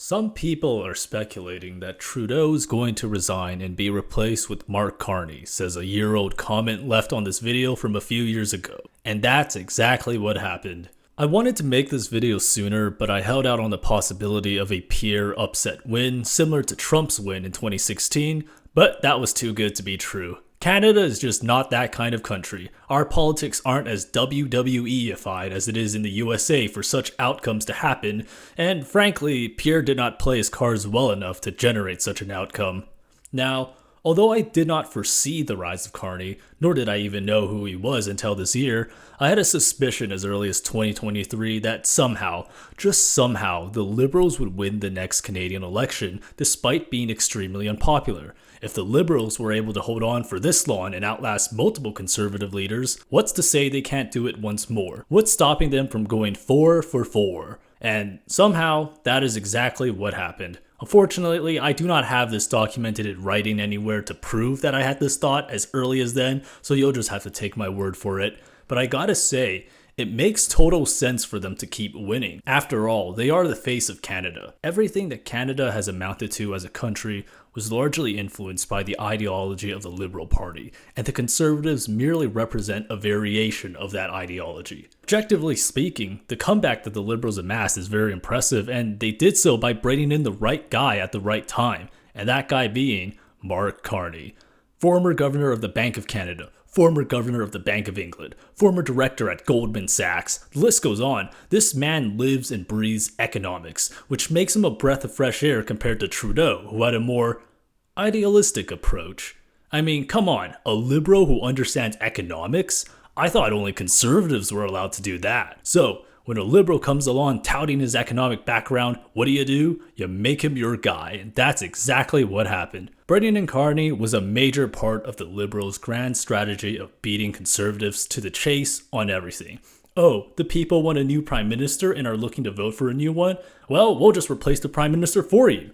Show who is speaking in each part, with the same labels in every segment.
Speaker 1: Some people are speculating that Trudeau is going to resign and be replaced with Mark Carney, says a year-old comment left on this video from a few years ago. And that's exactly what happened. I wanted to make this video sooner, but I held out on the possibility of a pure upset win, similar to Trump's win in 2016, but that was too good to be true. Canada is just not that kind of country. Our politics aren't as WWE-ified as it is in the USA for such outcomes to happen, and frankly, Pierre did not play his cards well enough to generate such an outcome. Now, although I did not foresee the rise of Carney, nor did I even know who he was until this year, I had a suspicion as early as 2023 that somehow, just somehow, the Liberals would win the next Canadian election despite being extremely unpopular. If the Liberals were able to hold on for this long and outlast multiple Conservative leaders, what's to say they can't do it once more? What's stopping them from going 4 for 4? And somehow, that is exactly what happened. Unfortunately, I do not have this documented in writing anywhere to prove that I had this thought as early as then, so you'll just have to take my word for it. But I gotta say, it makes total sense for them to keep winning. After all, they are the face of Canada. Everything that Canada has amounted to as a country was largely influenced by the ideology of the Liberal Party, and the Conservatives merely represent a variation of that ideology. Objectively speaking, the comeback that the Liberals amassed is very impressive, and they did so by bringing in the right guy at the right time, and that guy being Mark Carney, former governor of the Bank of Canada, former governor of the Bank of England, former director at Goldman Sachs. The list goes on. This man lives and breathes economics, which makes him a breath of fresh air compared to Trudeau, who had a more idealistic approach. I mean, come on, a liberal who understands economics? I thought only conservatives were allowed to do that. So, when a liberal comes along touting his economic background, what do? You make him your guy, and that's exactly what happened. Brennan and Carney was a major part of the Liberals' grand strategy of beating Conservatives to the chase on everything. Oh, the people want a new Prime Minister and are looking to vote for a new one? Well, we'll just replace the Prime Minister for you.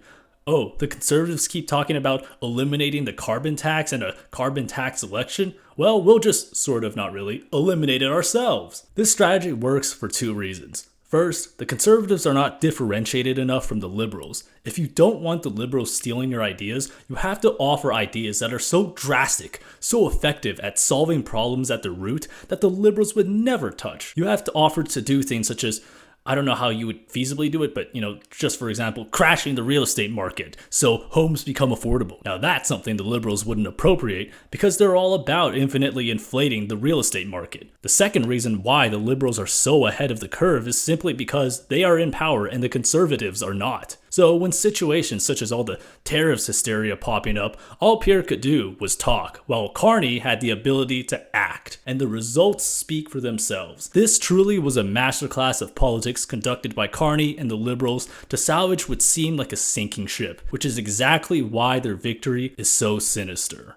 Speaker 1: Oh, the Conservatives keep talking about eliminating the carbon tax and a carbon tax election? Well, we'll just, sort of not really, eliminate it ourselves. This strategy works for two reasons. First, the Conservatives are not differentiated enough from the Liberals. If you don't want the Liberals stealing your ideas, you have to offer ideas that are so drastic, so effective at solving problems at the root that the Liberals would never touch. You have to offer to do things such as, I don't know how you would feasibly do it, but, just for example, crashing the real estate market so homes become affordable. Now that's something the Liberals wouldn't appropriate because they're all about infinitely inflating the real estate market. The second reason why the Liberals are so ahead of the curve is simply because they are in power and the Conservatives are not. So when situations such as all the tariffs hysteria popping up, all Pierre could do was talk, while Carney had the ability to act, and the results speak for themselves. This truly was a masterclass of politics conducted by Carney and the Liberals to salvage what seemed like a sinking ship, which is exactly why their victory is so sinister.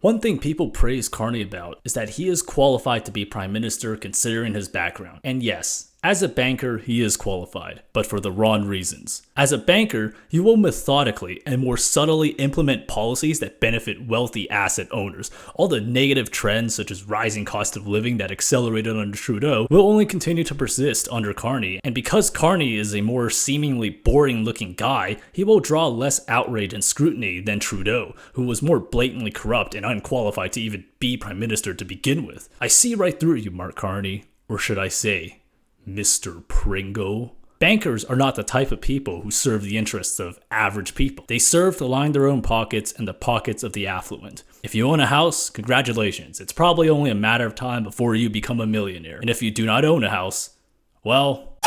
Speaker 1: One thing people praise Carney about is that he is qualified to be Prime Minister considering his background. And yes, as a banker, he is qualified, but for the wrong reasons. As a banker, he will methodically and more subtly implement policies that benefit wealthy asset owners. All the negative trends, such as rising cost of living that accelerated under Trudeau, will only continue to persist under Carney. And because Carney is a more seemingly boring-looking guy, he will draw less outrage and scrutiny than Trudeau, who was more blatantly corrupt and unqualified to even be Prime Minister to begin with. I see right through you, Mark Carney. Or should I say, Mr. Pringle. Bankers are not the type of people who serve the interests of average people. They serve to line their own pockets and the pockets of the affluent. If you own a house, congratulations. It's probably only a matter of time before you become a millionaire. And if you do not own a house, well,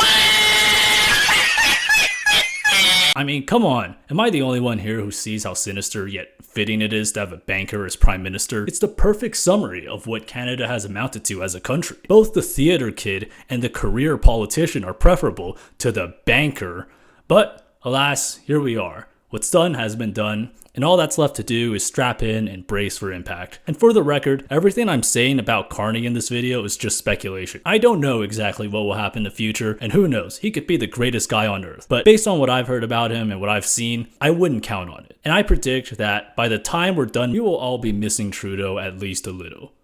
Speaker 1: I mean, come on. Am I the only one here who sees how sinister yet fitting it is to have a banker as Prime Minister? It's the perfect summary of what Canada has amounted to as a country. Both the theater kid and the career politician are preferable to the banker. But, alas, here we are. What's done has been done, and all that's left to do is strap in and brace for impact. And for the record, everything I'm saying about Carney in this video is just speculation. I don't know exactly what will happen in the future, and who knows, he could be the greatest guy on earth. But based on what I've heard about him and what I've seen, I wouldn't count on it. And I predict that by the time we're done, we will all be missing Trudeau at least a little.